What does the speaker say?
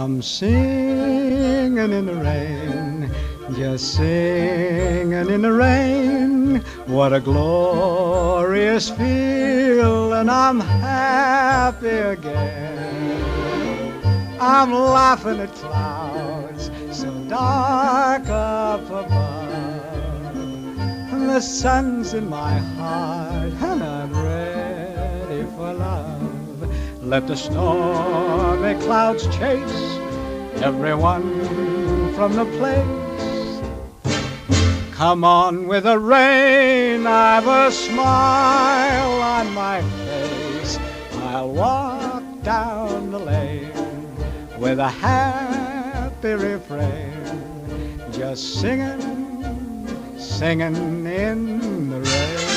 I'm singing in the rain, just singing in the rain. What a glorious feeling, I'm happy again. I'm laughing at clouds so dark up above. The sun's in my heart and I'm ready for love. Let the stormy clouds chase everyone from the place. Come on with the rain, I've a smile on my face. I'll walk down the lane with a happy refrain, just singing, singing in the rain.